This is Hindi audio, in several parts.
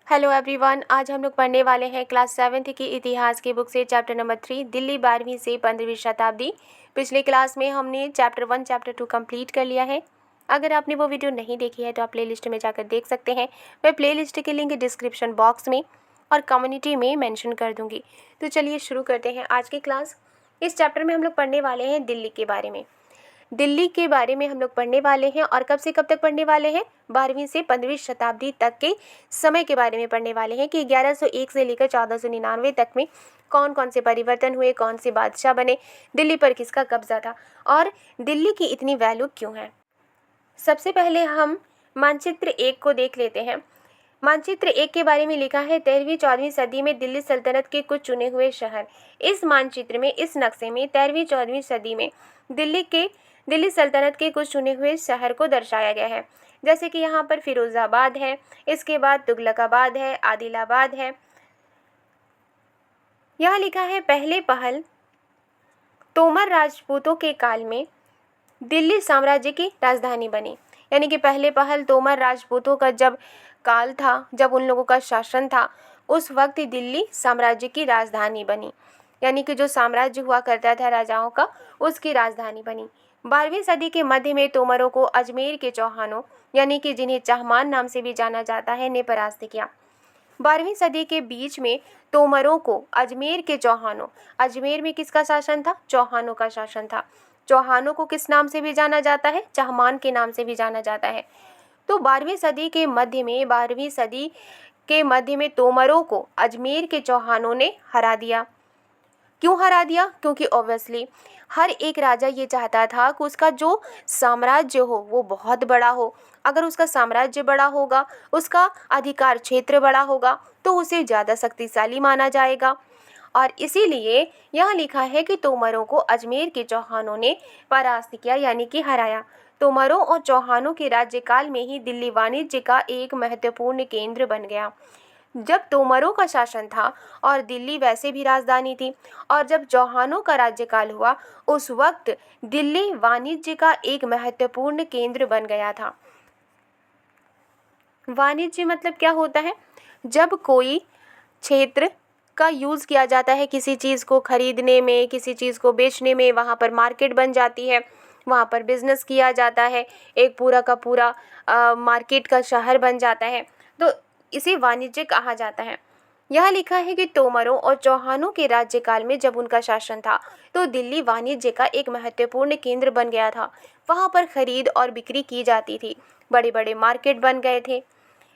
हेलो एवरीवन, आज हम लोग पढ़ने वाले हैं क्लास 7th की इतिहास की बुक से चैप्टर नंबर 3 दिल्ली 12वीं से 15वीं शताब्दी। पिछले क्लास में हमने चैप्टर 1 चैप्टर 2 कंप्लीट कर लिया है। अगर आपने वो वीडियो नहीं देखी है तो आप प्लेलिस्ट में जाकर देख सकते हैं। मैं प्लेलिस्ट के लिंक डिस्क्रिप्शन बॉक्स में और कम्युनिटी में मेंशन कर दूँगी। तो चलिए शुरू करते हैं आज की क्लास। इस चैप्टर में हम लोग पढ़ने वाले हैं दिल्ली के बारे में। दिल्ली के बारे में हम लोग पढ़ने वाले हैं और कब से कब तक पढ़ने वाले हैं, 12वीं से 15वीं शताब्दी तक के समय के बारे में पढ़ने वाले हैं कि 1101 से लेकर 1499 तक में कौन कौन से परिवर्तन हुए, कौन से बादशाह बने, दिल्ली पर किसका कब्जा था और दिल्ली की इतनी वैल्यू क्यों है। सबसे पहले हम मानचित्र 1 को देख लेते हैं। मानचित्र 1 के बारे में लिखा है 13वीं-14वीं सदी में दिल्ली सल्तनत के कुछ चुने हुए शहर। इस मानचित्र में, इस नक्शे में 13वीं-14वीं सदी में दिल्ली सल्तनत के कुछ चुने हुए शहर को दर्शाया गया है। जैसे कि यहाँ पर फिरोजाबाद है, इसके बाद तुगलकाबाद है, आदिलाबाद है। यहाँ लिखा है पहले पहल तोमर राजपूतों के काल में दिल्ली साम्राज्य की राजधानी बनी। यानी कि पहले पहल तोमर राजपूतों का जब काल था, जब उन लोगों का शासन था, उस वक्त दिल्ली साम्राज्य की राजधानी बनी। यानी कि जो साम्राज्य हुआ करता था राजाओं का, उसकी राजधानी बनी। 12वीं सदी के मध्य में तोमरों को अजमेर के चौहानों, यानी कि जिन्हें चाहमान नाम से भी जाना जाता है, ने परास्त किया। 12वीं सदी के बीच में तोमरों को अजमेर के चौहानों, अजमेर में किसका शासन था? चौहानों का शासन था। चौहानों को किस नाम से भी जाना जाता है? चाहमान के नाम से भी जाना जाता है। तो 12वीं सदी के मध्य में तोमरों को अजमेर के चौहानों ने हरा दिया। क्यों हरा दिया? क्योंकि ऑब्वियसली हर एक राजा ये चाहता था कि उसका जो साम्राज्य हो वो बहुत बड़ा हो। अगर उसका साम्राज्य बड़ा होगा, उसका अधिकार क्षेत्र बड़ा होगा, तो उसे ज़्यादा शक्तिशाली माना जाएगा। और इसीलिए यहाँ लिखा है कि तोमरों को अजमेर के चौहानों ने परास्त किया, यानी कि हराया। तोमरों और चौहानों के राज्यकाल में ही दिल्ली वाणिज्य का एक महत्वपूर्ण केंद्र बन गया। जब तोमरों का शासन था और दिल्ली वैसे भी राजधानी थी, और जब चौहानों का राज्यकाल हुआ, उस वक्त दिल्ली वाणिज्य का एक महत्वपूर्ण केंद्र बन गया था। वाणिज्य मतलब क्या होता है? जब कोई क्षेत्र का यूज़ किया जाता है किसी चीज़ को खरीदने में, किसी चीज़ को बेचने में, वहाँ पर मार्केट बन जाती है, वहाँ पर बिजनेस किया जाता है, एक पूरा का पूरा मार्केट का शहर बन जाता है, तो इसे वाणिज्य कहा जाता है। यह लिखा है कि तोमरों और चौहानों के राज्यकाल में जब उनका शासन था, तो दिल्ली वाणिज्य का एक महत्वपूर्ण केंद्र बन गया था। वहाँ पर खरीद और बिक्री की जाती थी, बड़े बड़े मार्केट बन गए थे।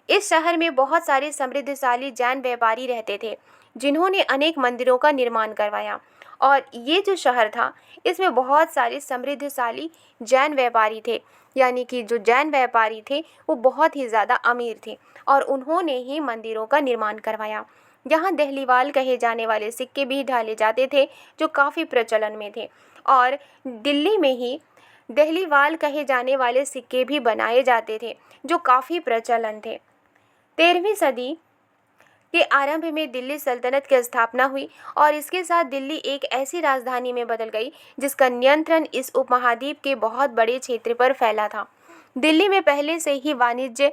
इस शहर में बहुत सारे समृद्धशाली जैन व्यापारी रहते थे, जिन्होंने अनेक मंदिरों का निर्माण करवाया। और ये जो शहर था, इसमें बहुत सारे समृद्धशाली जैन व्यापारी थे, यानी कि जो जैन व्यापारी थे वो बहुत ही ज़्यादा अमीर थे और उन्होंने ही मंदिरों का निर्माण करवाया। यहाँ दहलीवाल कहे जाने वाले सिक्के भी ढाले जाते थे, जो काफ़ी प्रचलन में थे। और दिल्ली में ही दहलीवाल कहे जाने वाले सिक्के भी बनाए जाते थे, जो काफ़ी प्रचलन थे। 13वीं सदी के आरंभ में दिल्ली सल्तनत की स्थापना हुई और इसके साथ दिल्ली एक ऐसी राजधानी में बदल गई जिसका नियंत्रण इस उपमहाद्वीप के बहुत बड़े क्षेत्र पर फैला था। दिल्ली में पहले से ही वाणिज्य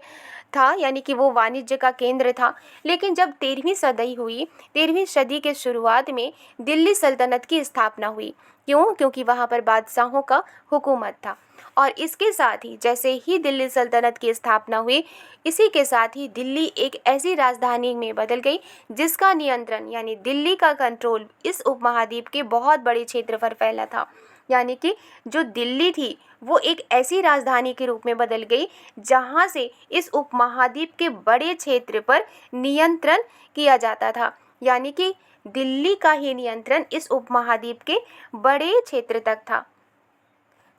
था, यानी कि वो वाणिज्य का केंद्र था, लेकिन जब 13वीं सदी के शुरुआत में दिल्ली सल्तनत की स्थापना हुई। क्यों? क्योंकि वहाँ पर बादशाहों का हुकूमत था। और इसके साथ ही जैसे ही दिल्ली सल्तनत की स्थापना हुई, इसी के साथ ही दिल्ली एक ऐसी राजधानी में बदल गई जिसका नियंत्रण, यानी दिल्ली का कंट्रोल इस उपमहाद्वीप के बहुत बड़े क्षेत्र पर फैला था। यानी कि जो दिल्ली थी वो एक ऐसी राजधानी के रूप में बदल गई जहाँ से इस उपमहाद्वीप के बड़े क्षेत्र पर नियंत्रण किया जाता था। यानी कि दिल्ली का ही नियंत्रण इस उपमहाद्वीप के बड़े क्षेत्र तक था।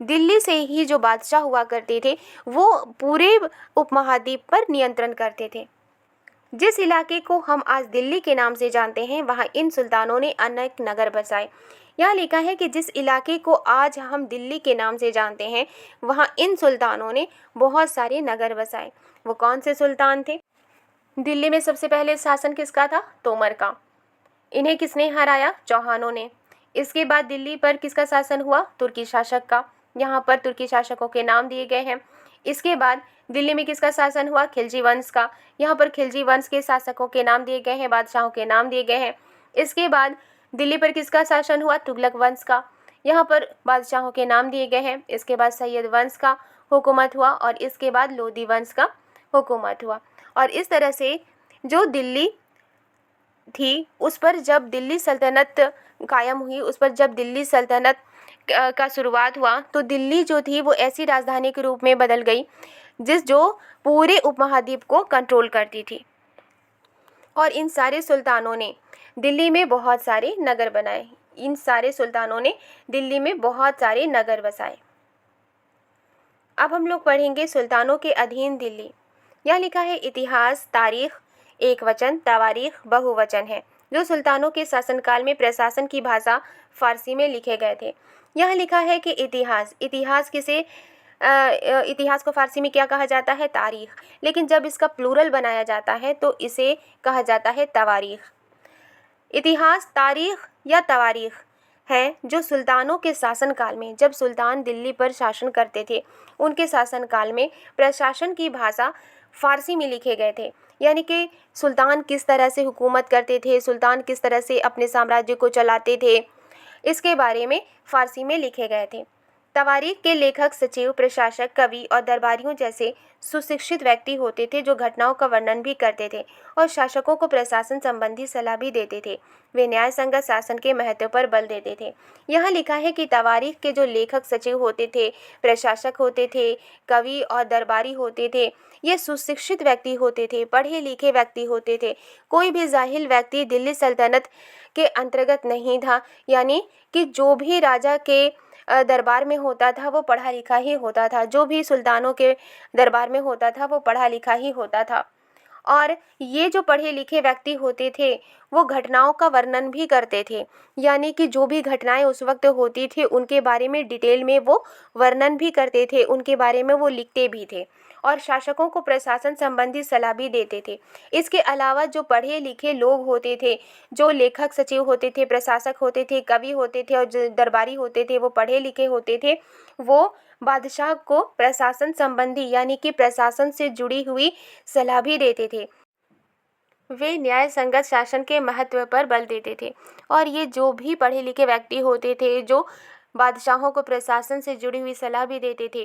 दिल्ली से ही जो बादशाह हुआ करते थे वो पूरे उपमहाद्वीप पर नियंत्रण करते थे। जिस इलाके को हम आज दिल्ली के नाम से जानते हैं, वहाँ इन सुल्तानों ने अनेक नगर बसाए। यहाँ लिखा है कि जिस इलाके को आज हम दिल्ली के नाम से जानते हैं, वहाँ इन सुल्तानों ने बहुत सारे नगर बसाए। वो कौन से सुल्तान थे? दिल्ली में सबसे पहले शासन किसका था? तोमर का। इन्हें किसने हराया? चौहानों ने। इसके बाद दिल्ली पर किसका शासन हुआ? तुर्की शासक का। यहाँ पर तुर्की शासकों के नाम दिए गए हैं। इसके बाद दिल्ली में किसका शासन हुआ? खिलजी वंश का। यहाँ पर खिलजी वंश के शासकों के नाम दिए गए हैं, बादशाहों के नाम दिए गए हैं। इसके बाद दिल्ली पर किसका शासन हुआ? तुगलक वंश का। यहाँ पर बादशाहों के नाम दिए गए हैं। इसके बाद सैयद वंश का हुकूमत हुआ और इसके बाद लोधी वंश का हुकूमत हुआ। और इस तरह से जो दिल्ली थी उस पर जब दिल्ली सल्तनत कायम हुई, उस पर जब दिल्ली सल्तनत का शुरुआत हुआ तो दिल्ली जो थी वो ऐसी राजधानी के रूप में बदल गई जो पूरे उपमहाद्वीप को कंट्रोल करती थी। और इन सारे सुल्तानों ने दिल्ली में बहुत सारे नगर बनाए। इन सारे सुल्तानों ने दिल्ली में बहुत सारे नगर बसाए। अब हम लोग पढ़ेंगे सुल्तानों के अधीन दिल्ली। यहाँ लिखा है इतिहास तारीख एक वचन, तवारीख बहुवचन है, जो सुल्तानों के शासनकाल में प्रशासन की भाषा फारसी में लिखे गए थे। यहाँ लिखा है कि इतिहास को फारसी में क्या कहा जाता है? तारीख। लेकिन जब इसका प्लूरल बनाया जाता है तो इसे कहा जाता है तवारीख। इतिहास तारीख या तवारीख है जो सुल्तानों के शासनकाल में, जब सुल्तान दिल्ली पर शासन करते थे, उनके शासनकाल में प्रशासन की भाषा फारसी में लिखे गए थे। यानी कि सुल्तान किस तरह से हुकूमत करते थे, सुल्तान किस तरह से अपने साम्राज्य को चलाते थे, इसके बारे में फारसी में लिखे गए थे। तवारीख के लेखक सचिव, प्रशासक, कवि और दरबारियों जैसे सुशिक्षित व्यक्ति होते थे जो घटनाओं का वर्णन भी करते थे और शासकों को प्रशासन संबंधी सलाह भी देते थे। वे न्याय संगत शासन के महत्व पर बल देते थे। यहाँ लिखा है कि तवारीख के जो लेखक सचिव होते थे, प्रशासक होते थे, कवि और दरबारी होते थे, ये सुशिक्षित व्यक्ति होते थे, पढ़े लिखे व्यक्ति होते थे। कोई भी जाहिल व्यक्ति दिल्ली सल्तनत के अंतर्गत नहीं था। यानी कि जो भी राजा के दरबार में होता था वो पढ़ा लिखा ही होता था। जो भी सुल्तानों के दरबार में होता था वो पढ़ा लिखा ही होता था। और ये जो पढ़े लिखे व्यक्ति होते थे वो घटनाओं का वर्णन भी करते थे। यानी कि जो भी घटनाएं उस वक्त होती थी उनके बारे में डिटेल में वो वर्णन भी करते थे, उनके बारे में वो लिखते भी थे और शासकों को प्रशासन संबंधी सलाह भी देते थे। इसके अलावा जो पढ़े लिखे लोग होते थे, जो लेखक सचिव होते थे, प्रशासक होते थे, कवि होते थे और जो दरबारी होते थे, वो पढ़े लिखे होते थे, वो बादशाह को प्रशासन संबंधी यानी कि प्रशासन से जुड़ी हुई सलाह भी देते थे। वे न्याय संगत शासन के महत्व पर बल देते थे। और ये जो भी पढ़े लिखे व्यक्ति होते थे जो बादशाहों को प्रशासन से जुड़ी हुई सलाह भी देते थे,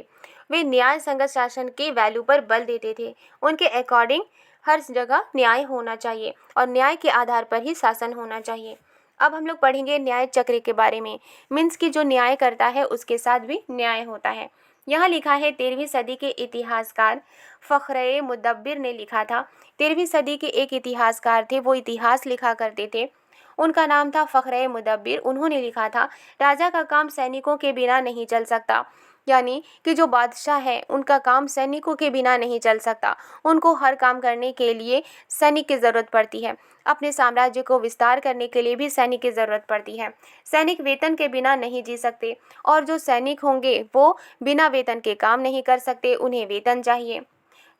वे न्याय संगत शासन के वैल्यू पर बल देते थे। उनके अकॉर्डिंग हर जगह न्याय होना चाहिए और न्याय के आधार पर ही शासन होना चाहिए। अब हम लोग पढ़ेंगे न्याय चक्र के बारे में। मीन्स कि जो न्याय करता है उसके साथ भी न्याय होता है। यहाँ लिखा है 13वीं सदी के इतिहासकार फ़ख्र मुदब्बिर ने लिखा था। 13वीं सदी के एक इतिहासकार थे, वो इतिहास लिखा करते थे। उनका नाम था फ़ख्र मुदब्बिर। उन्होंने लिखा था, राजा का काम सैनिकों के बिना नहीं चल सकता। यानी कि जो बादशाह है उनका काम सैनिकों के बिना नहीं चल सकता। उनको हर काम करने के लिए सैनिक की ज़रूरत पड़ती है। अपने साम्राज्य को विस्तार करने के लिए भी सैनिक की ज़रूरत पड़ती है। सैनिक वेतन के बिना नहीं जी सकते और जो सैनिक होंगे वो बिना वेतन के काम नहीं कर सकते, उन्हें वेतन चाहिए।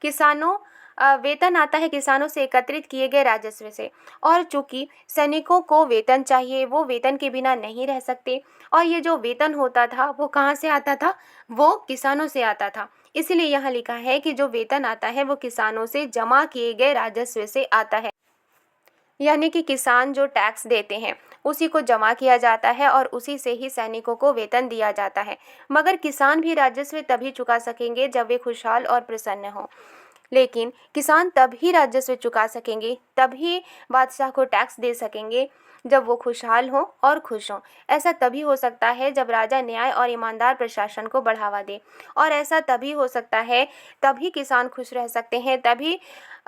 किसानों वेतन आता है किसानों से एकत्रित किए गए राजस्व से, और चूंकि सैनिकों को वेतन चाहिए, वो वेतन के बिना नहीं रह सकते। और ये जो वेतन होता था वो कहाँ से आता था? वो किसानों से आता था। इसलिए यहाँ लिखा है कि जो वेतन आता है वो किसानों से जमा किए गए राजस्व से आता है। यानी कि किसान जो टैक्स देते हैं उसी को जमा किया जाता है और उसी से ही सैनिकों को वेतन दिया जाता है। मगर किसान भी राजस्व तभी चुका सकेंगे जब वे खुशहाल और प्रसन्न हों। लेकिन किसान तभी राजस्व चुका सकेंगे, तभी बादशाह को टैक्स दे सकेंगे जब वो खुशहाल हों और खुश हों। ऐसा तभी हो सकता है जब राजा न्याय और ईमानदार प्रशासन को बढ़ावा दे, और ऐसा तभी हो सकता है, तभी किसान खुश रह सकते हैं, तभी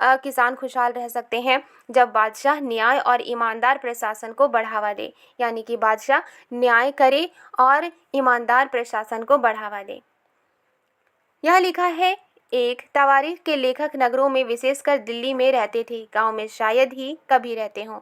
किसान खुशहाल रह सकते हैं जब बादशाह न्याय और ईमानदार प्रशासन को बढ़ावा दे। यानी कि बादशाह न्याय करे और ईमानदार प्रशासन को बढ़ावा दे। यहाँ लिखा है एक तवारीख के लेखक नगरों में विशेषकर दिल्ली में रहते थे, गांव में शायद ही कभी रहते हों।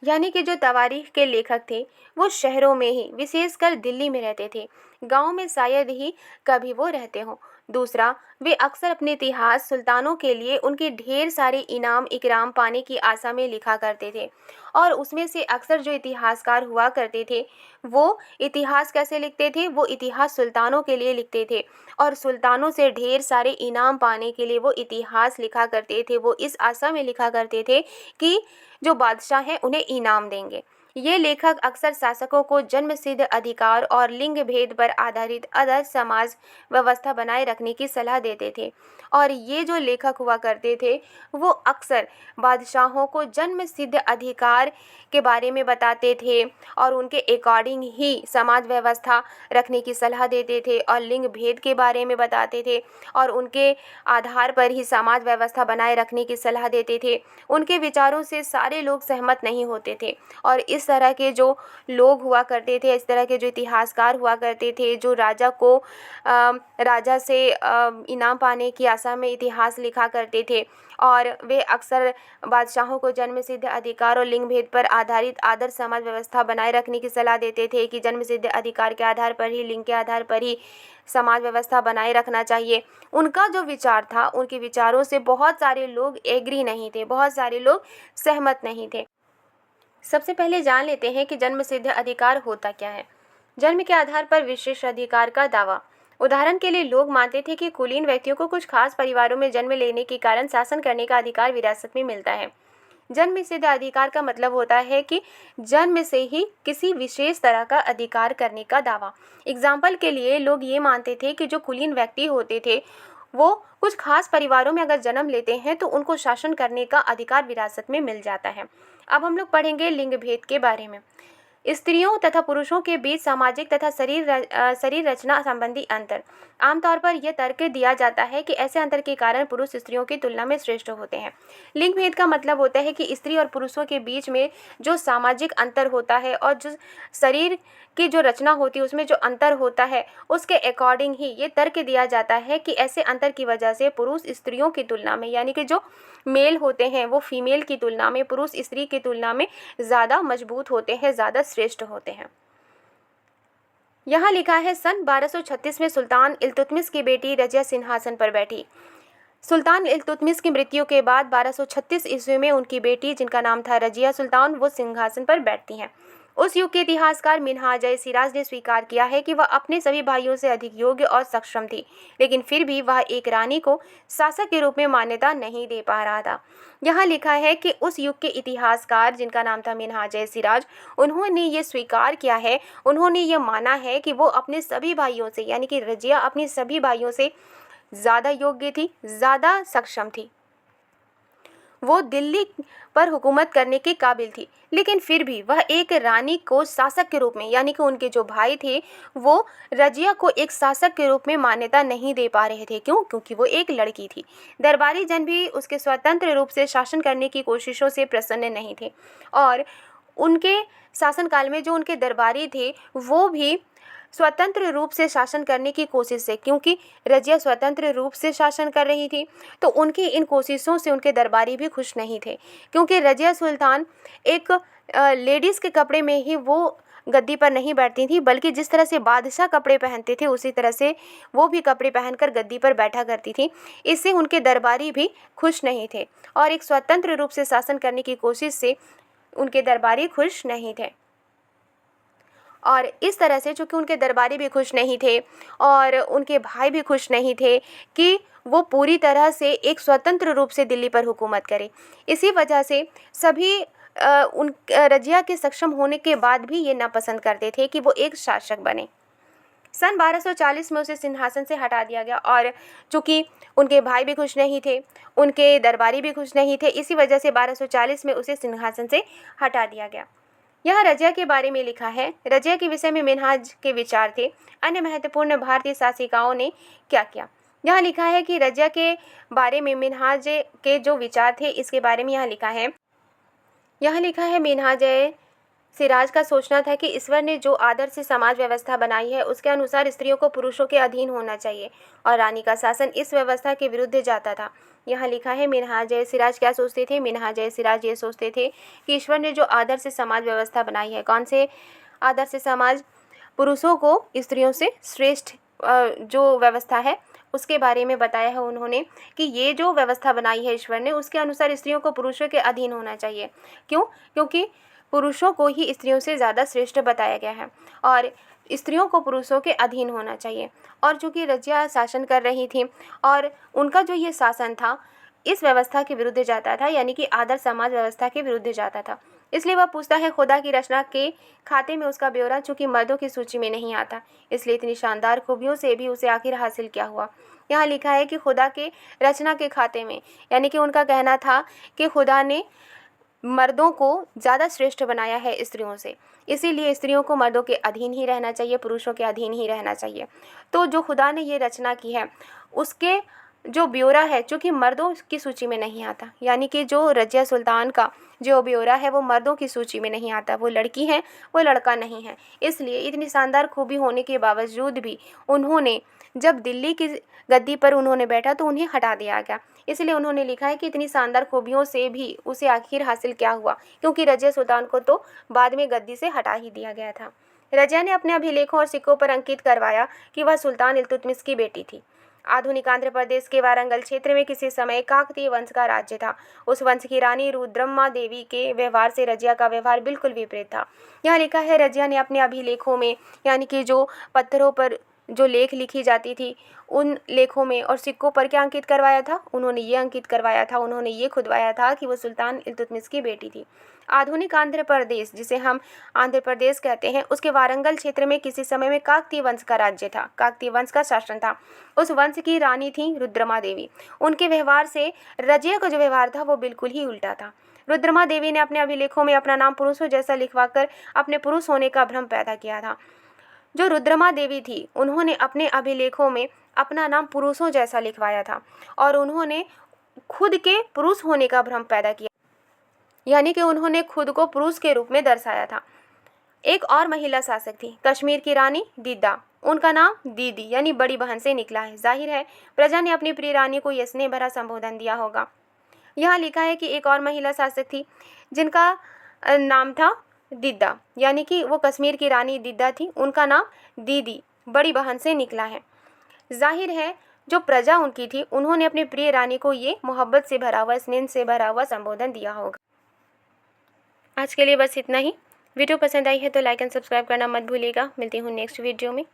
यानी कि जो तवारीख के लेखक थे वो शहरों में ही विशेषकर दिल्ली में रहते थे, गांव में शायद ही कभी वो रहते हों। दूसरा, वे अक्सर अपने इतिहास सुल्तानों के लिए उनके ढेर सारे इनाम इकराम पाने की आशा में लिखा करते थे। और उसमें से अक्सर जो इतिहासकार हुआ करते थे वो इतिहास कैसे लिखते थे, वो इतिहास सुल्तानों के लिए लिखते थे और सुल्तानों से ढेर सारे इनाम पाने के लिए वो इतिहास लिखा करते थे। वो इस आशा में लिखा करते थे कि जो बादशाह हैं उन्हें इनाम देंगे। ये लेखक अक्सर शासकों को जन्मसिद्ध अधिकार और लिंग भेद पर आधारित आदर्श समाज व्यवस्था बनाए रखने की सलाह देते थे। और ये जो लेखक हुआ करते थे वो अक्सर बादशाहों को जन्मसिद्ध अधिकार के बारे में बताते थे और उनके अकॉर्डिंग ही समाज व्यवस्था रखने की सलाह देते थे और लिंग भेद के बारे में बताते थे और उनके आधार पर ही समाज व्यवस्था बनाए रखने की सलाह देते थे। उनके विचारों से सारे लोग सहमत नहीं होते थे और इस तरह के जो लोग हुआ करते थे, इस तरह के जो इतिहासकार हुआ करते थे, जो राजा से इनाम पाने की आशा में इतिहास लिखा करते थे और वे अक्सर बादशाहों को जन्मसिद्ध अधिकार और लिंग भेद पर आधारित आदर्श समाज व्यवस्था बनाए रखने की सलाह देते थे कि जन्मसिद्ध अधिकार के आधार पर ही, लिंग के आधार पर ही समाज व्यवस्था बनाए रखना चाहिए। उनका जो विचार था, उनके विचारों से बहुत सारे लोग एग्री नहीं थे, बहुत सारे लोग सहमत नहीं थे। सबसे पहले जान लेते हैं कि जन्मसिद्ध अधिकार होता क्या है। जन्म के आधार पर विशेष अधिकार का दावा। उदाहरण के लिए लोग मानते थे कि कुलीन व्यक्तियों को कुछ खास परिवारों में जन्म लेने के कारण शासन करने का अधिकार विरासत में मिलता है। जन्मसिद्ध अधिकार का मतलब होता है कि जन्म से ही किसी विशेष तरह का अधिकार करने का दावा। एग्जाम्पल के लिए लोग ये मानते थे कि जो कुलीन व्यक्ति होते थे वो कुछ खास परिवारों में अगर जन्म लेते हैं तो उनको शासन करने का अधिकार विरासत में मिल जाता है। अब हम लोग पढ़ेंगे लिंग भेद के बारे में। स्त्रियों तथा पुरुषों के बीच सामाजिक तथा शरीर रचना संबंधी अंतर। आमतौर पर यह तर्क दिया जाता है कि ऐसे अंतर के कारण पुरुष स्त्रियों की तुलना में श्रेष्ठ होते हैं। लिंग भेद का मतलब होता है कि स्त्री और पुरुषों के बीच में जो सामाजिक अंतर होता है और जो शरीर की जो रचना होती है उसमें जो अंतर होता है उसके अकॉर्डिंग ही ये तर्क दिया जाता है कि ऐसे अंतर की वजह से पुरुष स्त्रियों की तुलना में, यानी कि जो मेल होते हैं वो फीमेल की तुलना में, पुरुष स्त्री की तुलना में ज़्यादा मजबूत होते हैं, ज़्यादा श्रेष्ठ होते हैं। यहाँ लिखा है सन 1236 में सुल्तान इल्तुतमिश की बेटी रजिया सिंहासन पर बैठी। सुल्तान इल्तुतमिश की मृत्यु के बाद 1236 ईस्वी में उनकी बेटी जिनका नाम था रजिया सुल्तान वो सिंहासन पर बैठती हैं। उस युग के इतिहासकार मिन्हाज-ए-सिराज ने स्वीकार किया है कि वह अपने सभी भाइयों से अधिक योग्य और सक्षम थी, लेकिन फिर भी वह एक रानी को शासक के रूप में मान्यता नहीं दे पा रहा था। यहाँ लिखा है कि उस युग के इतिहासकार जिनका नाम था मिन्हाज-ए-सिराज, उन्होंने ये स्वीकार किया है, उन्होंने ये माना है कि वो अपने सभी भाइयों से, यानी कि रजिया अपने सभी भाइयों से ज़्यादा योग्य थी, ज़्यादा सक्षम थी। वो दिल्ली पर हुकूमत करने के काबिल थी, लेकिन फिर भी वह एक रानी को शासक के रूप में, यानी कि उनके जो भाई थे वो रजिया को एक शासक के रूप में मान्यता नहीं दे पा रहे थे। क्यों? क्योंकि वो एक लड़की थी। दरबारी जन भी उसके स्वतंत्र रूप से शासन करने की कोशिशों से प्रसन्न नहीं थे और उनके शासनकाल में जो उनके दरबारी थे वो भी स्वतंत्र रूप से शासन करने की कोशिश से, क्योंकि रजिया स्वतंत्र रूप से शासन कर रही थी तो उनकी इन कोशिशों से उनके दरबारी भी खुश नहीं थे, क्योंकि रजिया सुल्तान एक लेडीज़ के कपड़े में ही वो गद्दी पर नहीं बैठती थी, बल्कि जिस तरह से बादशाह कपड़े पहनते थे उसी तरह से वो भी कपड़े पहनकर गद्दी पर बैठा करती थी। इससे उनके दरबारी भी खुश नहीं थे और एक स्वतंत्र रूप से शासन करने की कोशिश से उनके दरबारी खुश नहीं थे। और इस तरह से चूँकि उनके दरबारी भी खुश नहीं थे और उनके भाई भी खुश नहीं थे कि वो पूरी तरह से एक स्वतंत्र रूप से दिल्ली पर हुकूमत करे, इसी वजह से सभी उन रजिया के सक्षम होने के बाद भी ये नापसंद करते थे कि वो एक शासक बने। सन 1240 में उसे सिंहासन से हटा दिया गया और चूँकि उनके भाई भी खुश नहीं थे, उनके दरबारी भी खुश नहीं थे, इसी वजह से 1240 में उसे सिंहासन से हटा दिया गया। यहाँ रजिया के बारे में लिखा है, रजिया के विषय में मिन्हाज के विचार थे। अन्य महत्वपूर्ण भारतीय शासिकाओं ने क्या किया? यहाँ लिखा है कि रजिया के बारे में मिन्हाज के जो विचार थे इसके बारे में यहाँ लिखा है मिन्हाज-ए-सिराज का सोचना था कि ईश्वर ने जो आदर्श समाज व्यवस्था बनाई है उसके अनुसार स्त्रियों को पुरुषों के अधीन होना चाहिए और रानी का शासन इस व्यवस्था के विरुद्ध जाता था। यहाँ लिखा है मिन्हाज-ए-सिराज क्या सोचते थे? मिन्हाज-ए-सिराज ये सोचते थे कि ईश्वर ने जो आदर्श समाज व्यवस्था बनाई है, कौन से आदर्श समाज? पुरुषों को स्त्रियों से श्रेष्ठ जो व्यवस्था है उसके बारे में बताया है उन्होंने कि ये जो व्यवस्था बनाई है ईश्वर ने, उसके अनुसार स्त्रियों को पुरुषों के अधीन होना चाहिए। क्यों? क्योंकि पुरुषों को ही स्त्रियों से ज़्यादा श्रेष्ठ बताया गया है और स्त्रियों को पुरुषों के अधीन होना चाहिए। और चूँकि रजिया शासन कर रही थी और उनका जो ये शासन था इस व्यवस्था के विरुद्ध जाता था, यानी कि आदर्श समाज व्यवस्था के विरुद्ध जाता था। इसलिए वह पूछता है खुदा की रचना के खाते में उसका ब्यौरा चूँकि मर्दों की सूची में नहीं आता, इसलिए इतनी शानदार खूबियों से भी उसे आखिर हासिल क्या हुआ। यहाँ लिखा है कि खुदा के रचना के खाते में, यानी कि उनका कहना था कि खुदा ने मर्दों को ज़्यादा श्रेष्ठ बनाया है स्त्रियों से, इसीलिए स्त्रियों को मर्दों के अधीन ही रहना चाहिए, पुरुषों के अधीन ही रहना चाहिए। तो जो खुदा ने ये रचना की है उसके जो ब्यौरा है चूँकि मर्दों की सूची में नहीं आता, यानी कि जो रजिया सुल्तान का जो ब्यौरा है वो मर्दों की सूची में नहीं आता, वो लड़की है वो लड़का नहीं है। इसलिए इतनी शानदार खूबी होने के बावजूद भी उन्होंने जब दिल्ली की गद्दी पर उन्होंने बैठा तो उन्हें हटा दिया गया। इसलिए उन्होंने लिखा है कि इतनी शानदार खूबियों से भी उसे आखिर हासिल क्या हुआ, क्योंकि रजिया सुल्तान को तो बाद में गद्दी से हटा ही दिया गया था। रजिया ने अपने अभिलेखों और सिक्कों पर अंकित करवाया कि वह सुल्तान इल्तुतमिश की बेटी थी। आधुनिक आंध्र प्रदेश के वारंगल क्षेत्र में किसी समय काकतीय वंश का राज्य था। उस वंश की रानी रुद्रम्मा देवी के व्यवहार से रजिया का व्यवहार बिल्कुल विपरीत था। यहाँ लिखा है रजिया ने अपने अभिलेखों में, यानी कि जो पत्थरों पर जो लेख लिखी जाती थी उन लेखों में और सिक्कों पर क्या अंकित करवाया था, उन्होंने ये अंकित करवाया था, उन्होंने ये खुदवाया था कि वो सुल्तान इल्तुतमिश की बेटी थी। आधुनिक आंध्र प्रदेश, जिसे हम आंध्र प्रदेश कहते हैं, उसके वारंगल क्षेत्र में किसी समय में काकतीय वंश का राज्य था, काकतीय वंश का शासन था। उस वंश की रानी थी रुद्रमा देवी। उनके व्यवहार से रजिया का जो व्यवहार था वो बिल्कुल ही उल्टा था। रुद्रमा देवी ने अपने अभिलेखों में अपना नाम पुरुषों जैसा लिखवाकर अपने पुरुष होने का भ्रम पैदा किया था। जो रुद्रमा देवी थी उन्होंने अपने अभिलेखों में अपना नाम पुरुषों जैसा लिखवाया था और उन्होंने खुद के पुरुष होने का भ्रम पैदा किया, यानी कि उन्होंने खुद को पुरुष के रूप में दर्शाया था। एक और महिला शासक थी, कश्मीर की रानी दीदा। उनका नाम दीदी यानी बड़ी बहन से निकला है। जाहिर है प्रजा ने अपनी प्रिय रानी को यह स्नेह भरा संबोधन दिया होगा। यहाँ लिखा है कि एक और महिला शासक थी जिनका नाम था दीदा, यानी कि वो कश्मीर की रानी दीदा थी। उनका नाम दीदी बड़ी बहन से निकला है। जाहिर है जो प्रजा उनकी थी उन्होंने अपनी प्रिय रानी को ये मोहब्बत से भरा हुआ, स्नेह से भरा हुआ संबोधन दिया होगा। आज के लिए बस इतना ही। वीडियो पसंद आई है तो लाइक एंड सब्सक्राइब करना मत भूलिएगा। मिलती हूँ नेक्स्ट वीडियो में।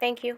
Thank you.